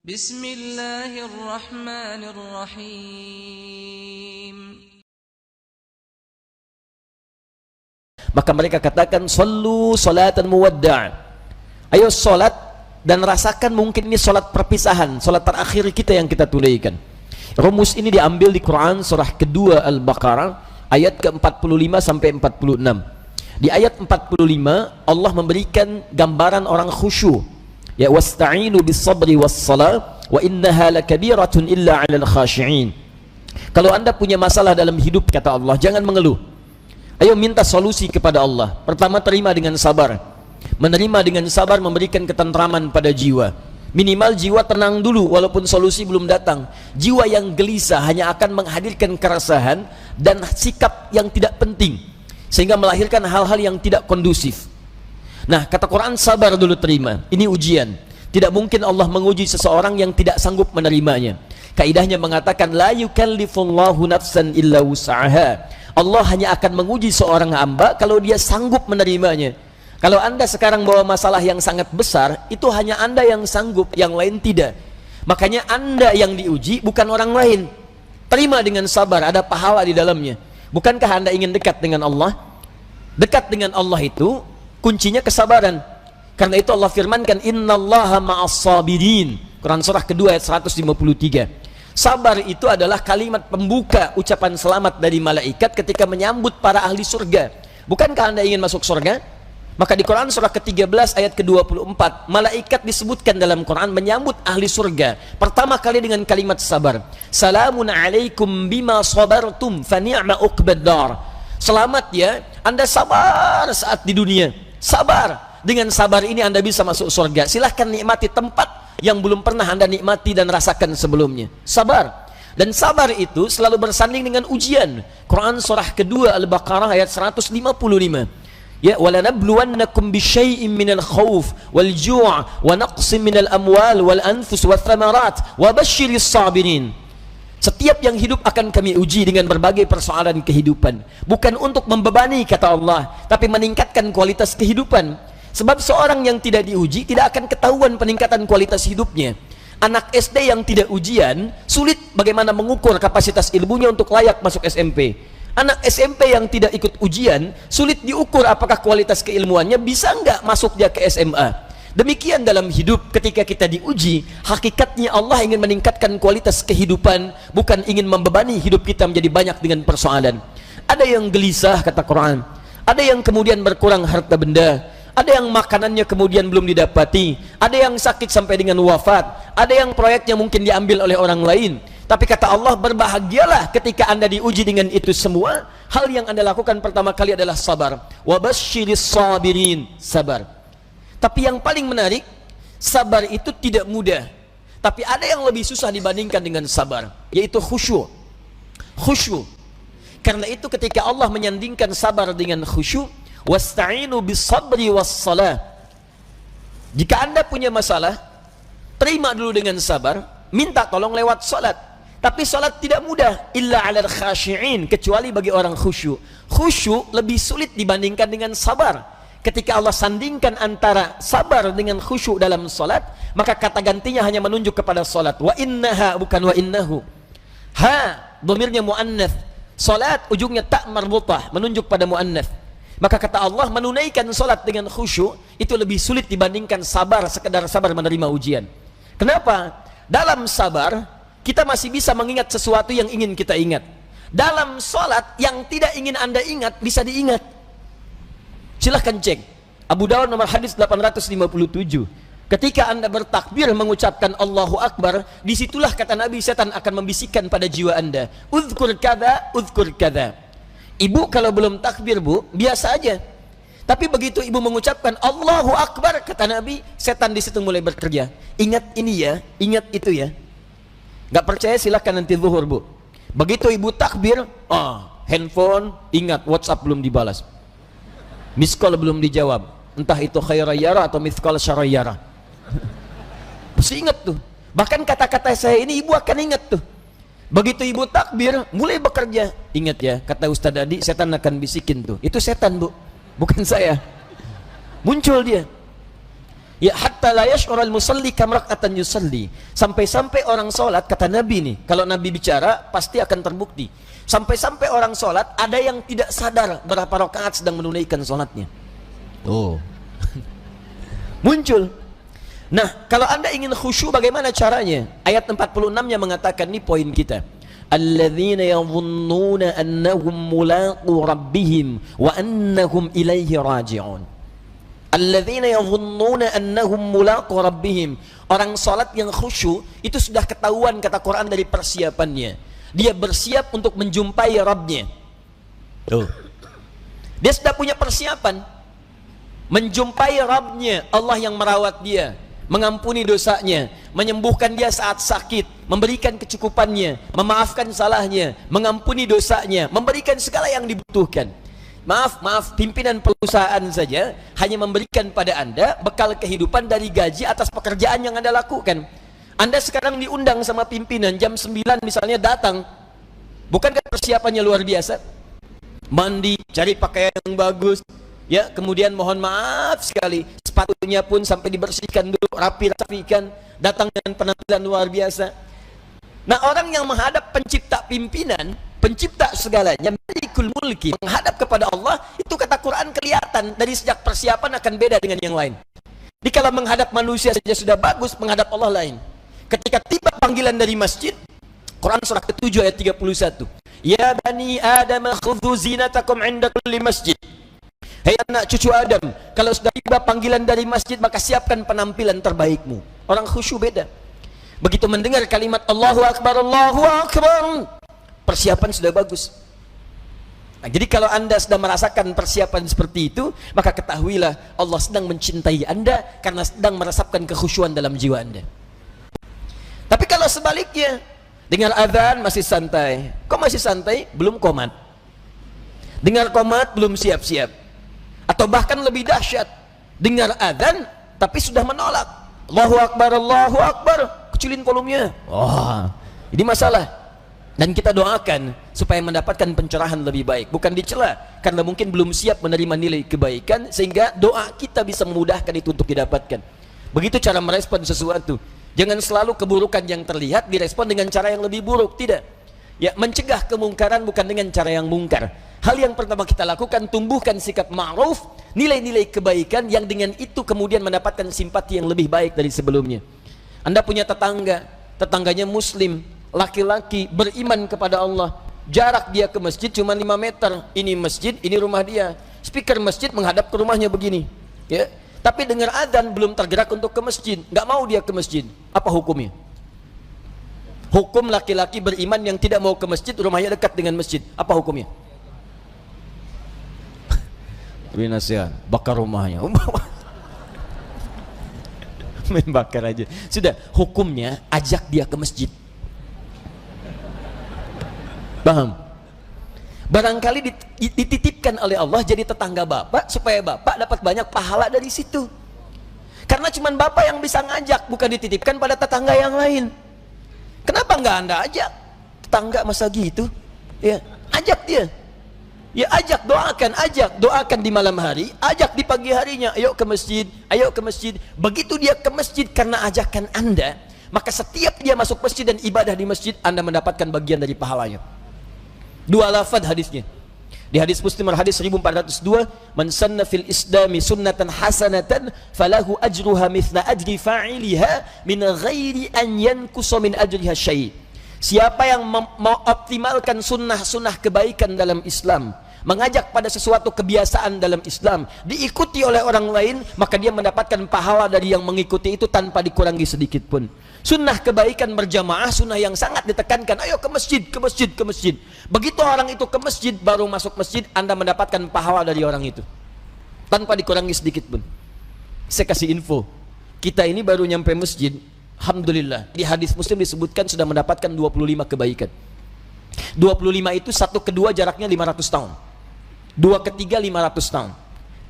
Bismillahirrahmanirrahim. Maka mereka katakan, sallu salatan muwadda'. Ayo salat dan rasakan mungkin ini salat perpisahan, salat terakhir kita yang kita tunaikan. Rumus ini diambil di Quran surah kedua Al-Baqarah ayat ke-45 sampai 46. Di ayat 45 Allah memberikan gambaran orang khusyuk. Ya, wasta'inu bis-sabri was-salah wa innaha lakabiratun illa 'alal khashi'in. Kalau Anda punya masalah dalam hidup, kata Allah, jangan mengeluh. Ayo minta solusi kepada Allah. Pertama, terima dengan sabar. Menerima dengan sabar memberikan ketentraman pada jiwa. Minimal jiwa tenang dulu walaupun solusi belum datang. Jiwa yang gelisah hanya akan menghadirkan keresahan dan sikap yang tidak penting, sehingga melahirkan hal-hal yang tidak kondusif. Nah, kata Quran, sabar dulu, terima. Ini ujian. Tidak mungkin Allah menguji seseorang yang tidak sanggup menerimanya. Kaidahnya mengatakan, la yukallifullahu nafsan illa wus'aha. Allah hanya akan menguji seorang hamba kalau dia sanggup menerimanya. Kalau Anda sekarang bawa masalah yang sangat besar, itu hanya Anda yang sanggup, yang lain tidak. Makanya Anda yang diuji, bukan orang lain. Terima dengan sabar, ada pahala di dalamnya. Bukankah Anda ingin dekat dengan Allah? Dekat dengan Allah itu kuncinya kesabaran. Karena itu Allah firmankan, innallaha ma'as sabirin. Quran surah kedua ayat 153. Sabar itu adalah kalimat pembuka ucapan selamat dari malaikat ketika menyambut para ahli surga. Bukankah Anda ingin masuk surga? Maka di Quran surah ke-13 ayat ke-24, malaikat disebutkan dalam Quran menyambut ahli surga pertama kali dengan kalimat sabar. Salamun alaikum bima sabartum fa ni'ma uqbad dar. Selamat ya, Anda sabar saat di dunia. Sabar. Dengan sabar ini Anda bisa masuk surga. Silahkan nikmati tempat yang belum pernah Anda nikmati dan rasakan sebelumnya. Sabar. Dan sabar itu selalu bersanding dengan ujian. Quran surah kedua Al-Baqarah ayat 155. Ya, walanabluwannakum bisyai'in minal khauf wal ju' wa naqsim minal amwal wal anfus wath thamarat wa basyiris sabirin. Setiap yang hidup akan kami uji dengan berbagai persoalan kehidupan, bukan untuk membebani, kata Allah, tapi meningkatkan kualitas kehidupan. Sebab seorang yang tidak diuji tidak akan ketahuan peningkatan kualitas hidupnya. Anak SD yang tidak ujian sulit bagaimana mengukur kapasitas ilmunya untuk layak masuk SMP. Anak SMP yang tidak ikut ujian sulit diukur apakah kualitas keilmuannya bisa enggak masuk dia ke SMA. Demikian dalam hidup, ketika kita diuji, hakikatnya Allah ingin meningkatkan kualitas kehidupan, bukan ingin membebani hidup kita menjadi banyak dengan persoalan. Ada yang gelisah, kata Quran. Ada yang kemudian berkurang harta benda. Ada yang makanannya kemudian belum didapati. Ada yang sakit sampai dengan wafat. Ada yang proyeknya mungkin diambil oleh orang lain. Tapi kata Allah, berbahagialah ketika Anda diuji dengan itu semua. Hal yang Anda lakukan pertama kali adalah sabar. Wa basyiris sabirin, sabar. Tapi yang paling menarik, sabar itu tidak mudah. Tapi ada yang lebih susah dibandingkan dengan sabar, yaitu khusyuk. Khusyuk. Karena itu ketika Allah menyandingkan sabar dengan khusyuk, wasta'inu bis-sabri was-salah. Jika Anda punya masalah, terima dulu dengan sabar, minta tolong lewat salat. Tapi salat tidak mudah, illa 'alal khashi'in, kecuali bagi orang khusyuk. Khusyuk lebih sulit dibandingkan dengan sabar. Ketika Allah sandingkan antara sabar dengan khusyuk dalam salat, maka kata gantinya hanya menunjuk kepada salat. Wa innaha, bukan wa innahu. Ha, dhamirnya muannats. Salat ujungnya tak marbutah, menunjuk pada muannats. Maka kata Allah, menunaikan salat dengan khusyuk itu lebih sulit dibandingkan sabar, sekedar sabar menerima ujian. Kenapa? Dalam sabar kita masih bisa mengingat sesuatu yang ingin kita ingat. Dalam salat yang tidak ingin Anda ingat bisa diingat. Silahkan cek Abu Dawud nomor hadis 857. Ketika Anda bertakbir mengucapkan Allahu Akbar, disitulah kata Nabi, setan akan membisikkan pada jiwa Anda, uzkur kada, uzkur kada. Ibu kalau belum takbir, Bu, biasa aja. Tapi begitu ibu mengucapkan Allahu Akbar, kata Nabi, setan di situ mulai bekerja. Ingat ini ya, ingat itu ya. Gak percaya silahkan nanti zuhur, Bu. Begitu ibu takbir, handphone, ingat WhatsApp belum dibalas, miss call belum dijawab, entah itu khairayara atau miss call syarayara. Mesti ingat tuh. Bahkan kata-kata saya ini ibu akan ingat tuh. Begitu ibu takbir, mulai bekerja. Ingat ya, kata Ustadz Adi, setan akan bisikin tuh. Itu setan, Bu, bukan saya. Muncul dia. Ya hatta la yash'urul musalli kam rak'atan yusalli. Sampai-sampai orang salat, kata Nabi nih, kalau Nabi bicara pasti akan terbukti. Sampai-sampai orang salat ada yang tidak sadar berapa rakaat sedang menunaikan salatnya. Oh. Muncul. Nah, kalau Anda ingin khusyuk bagaimana caranya? Ayat 46-nya mengatakan, ini poin kita. Alladzina yadhunnuna annahum mulaqu rabbihim wa annahum ilaihi raji'un. Alladzina yadhunnuna annahum mulaqu rabbihim. Orang salat yang khusyuk itu sudah ketahuan, kata Quran, dari persiapannya. Dia bersiap untuk menjumpai Rabbnya. Tuh. Dia sudah punya persiapan menjumpai Rabbnya, Allah yang merawat dia, mengampuni dosanya, menyembuhkan dia saat sakit, memberikan kecukupannya, memaafkan salahnya, mengampuni dosanya, memberikan segala yang dibutuhkan. Maaf, pimpinan perusahaan saja hanya memberikan pada Anda bekal kehidupan dari gaji atas pekerjaan yang Anda lakukan. Anda sekarang diundang sama pimpinan jam 9 misalnya datang. Bukankah persiapannya luar biasa? Mandi, cari pakaian yang bagus, ya, kemudian mohon maaf sekali, sepatunya pun sampai dibersihkan dulu, rapi-rapikan, datang dengan penampilan luar biasa. Nah, orang yang menghadap pencipta pimpinan, pencipta segalanya, Malikul Mulki, menghadap kepada Allah, itu kata Quran kelihatan dari sejak persiapan akan beda dengan yang lain. Jadi kalau menghadap manusia saja sudah bagus, menghadap Allah lain. Ketika tiba panggilan dari masjid, Quran surah ke-7 ayat 31. Ya bani Adam khudhu zinatakum 'inda kulli masjid. Hei anak cucu Adam, kalau sudah tiba panggilan dari masjid, maka siapkan penampilan terbaikmu. Orang khusyuk beda. Begitu mendengar kalimat Allahu Akbar, persiapan sudah bagus. Nah, jadi kalau Anda sudah merasakan persiapan seperti itu, maka ketahuilah Allah sedang mencintai Anda karena sedang meresapkan kekhusyuan dalam jiwa Anda. Tapi kalau sebaliknya, dengar azan masih santai. Kok masih santai? Belum qomat. Dengar qomat belum siap-siap. Atau bahkan lebih dahsyat, dengar azan tapi sudah menolak. Allahu Akbar, kecilin volumenya. Wah, ini masalah. Dan kita doakan supaya mendapatkan pencerahan lebih baik, bukan dicela karena mungkin belum siap menerima nilai kebaikan, sehingga doa kita bisa memudahkan itu untuk didapatkan. Begitu cara merespon sesuatu. Jangan selalu keburukan yang terlihat direspon dengan cara yang lebih buruk, tidak. Ya, mencegah kemungkaran bukan dengan cara yang mungkar. Hal yang pertama kita lakukan, tumbuhkan sikap ma'ruf, nilai-nilai kebaikan yang dengan itu kemudian mendapatkan simpati yang lebih baik dari sebelumnya. Anda punya tetangga, tetangganya muslim, laki-laki, beriman kepada Allah, jarak dia ke masjid cuma 5 meter, ini masjid, ini rumah dia, speaker masjid menghadap ke rumahnya begini, ya. Tapi dengar adzan belum tergerak untuk ke masjid, nggak mau dia ke masjid, apa hukumnya? Hukum laki-laki beriman yang tidak mau ke masjid, rumahnya dekat dengan masjid, apa hukumnya? Tapi nasihat, bakar rumahnya. Main bakar aja. Sudah, hukumnya ajak dia ke masjid. Paham? Barangkali dititipkan oleh Allah jadi tetangga bapak supaya bapak dapat banyak pahala dari situ. Karena cuma bapak yang bisa ngajak, bukan dititipkan pada tetangga yang lain. Kenapa nggak Anda ajak? Tetangga masa gitu? Ya, ajak dia. Ya, ajak, doakan di malam hari, ajak di pagi harinya, ayo ke masjid, ayo ke masjid. Begitu dia ke masjid karena ajakan Anda, maka setiap dia masuk masjid dan ibadah di masjid, Anda mendapatkan bagian dari pahalanya. 2 lafaz hadisnya. Di hadis Muslim hadis 1402, man sanna fil islami sunnatan hasanatan falahu ajruha mithla ajri fa'iliha min ghairi an yankusa min ajriha syai'. Siapa yang mengoptimalkan sunnah-sunnah kebaikan dalam Islam, mengajak pada sesuatu kebiasaan dalam Islam, diikuti oleh orang lain, maka dia mendapatkan pahala dari yang mengikuti itu tanpa dikurangi sedikit pun. Sunnah kebaikan berjamaah, sunnah yang sangat ditekankan, ayo ke masjid, ke masjid, ke masjid. Begitu orang itu ke masjid, baru masuk masjid, Anda mendapatkan pahala dari orang itu tanpa dikurangi sedikit pun. Saya kasih info, kita ini baru nyampe masjid, alhamdulillah, di hadis Muslim disebutkan sudah mendapatkan 25 kebaikan. 25 itu 1 ke 2 jaraknya 500 tahun, 2 ke 3 500 tahun,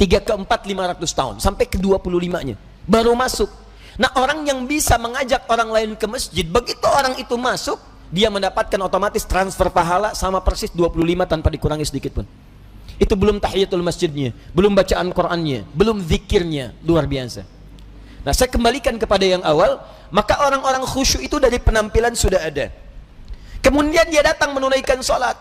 3 ke 4 500 tahun, sampai ke 25-nya baru masuk. Nah, orang yang bisa mengajak orang lain ke masjid, begitu orang itu masuk, dia mendapatkan otomatis transfer pahala sama persis 25 tanpa dikurangi sedikit pun. Itu belum tahiyatul masjidnya, belum bacaan Qur'annya, belum zikirnya, luar biasa. Nah, saya kembalikan kepada yang awal, maka orang-orang khusyuk itu dari penampilan sudah ada. Kemudian dia datang menunaikan sholat.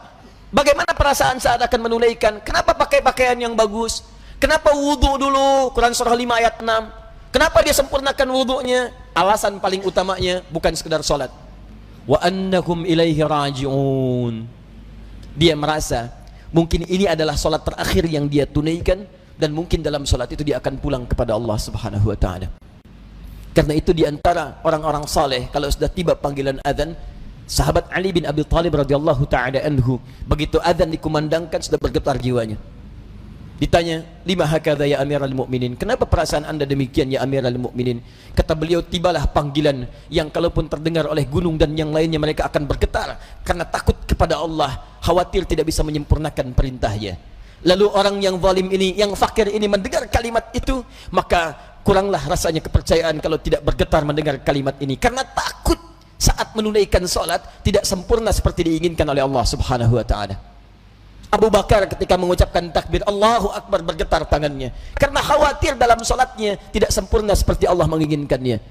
Bagaimana perasaan saat akan menunaikan? Kenapa pakai pakaian yang bagus? Kenapa wudhu dulu? Quran surah 5 ayat 6. Kenapa dia sempurnakan wudhunya? Alasan paling utamanya bukan sekedar sholat. Wa annahum ilaihi raji'un. Dia merasa mungkin ini adalah sholat terakhir yang dia tunaikan, dan mungkin dalam sholat itu dia akan pulang kepada Allah subhanahu wa ta'ala. Karena itu diantara orang-orang saleh, kalau sudah tiba panggilan azan, sahabat Ali bin Abi Thalib radhiyallahu ta'ala anhu, begitu azan dikumandangkan sudah bergetar jiwanya. Ditanya, lima hakadha ya amiral mu'minin, kenapa perasaan anda demikian ya amiral mu'minin? Kata beliau, tibalah panggilan yang kalaupun terdengar oleh gunung dan yang lainnya mereka akan bergetar karena takut kepada Allah, khawatir tidak bisa menyempurnakan perintahnya. Lalu orang yang zalim ini, yang fakir ini mendengar kalimat itu, maka kuranglah rasanya kepercayaan kalau tidak bergetar mendengar kalimat ini, karena takut saat menunaikan sholat tidak sempurna seperti diinginkan oleh Allah subhanahu wa ta'ala. Abu Bakar ketika mengucapkan takbir Allahu Akbar bergetar tangannya karena khawatir dalam sholatnya tidak sempurna seperti Allah menginginkannya.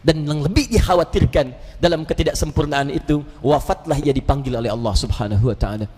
Dan yang lebih dikhawatirkan dalam ketidaksempurnaan itu, wafatlah ia dipanggil oleh Allah subhanahu wa ta'ala.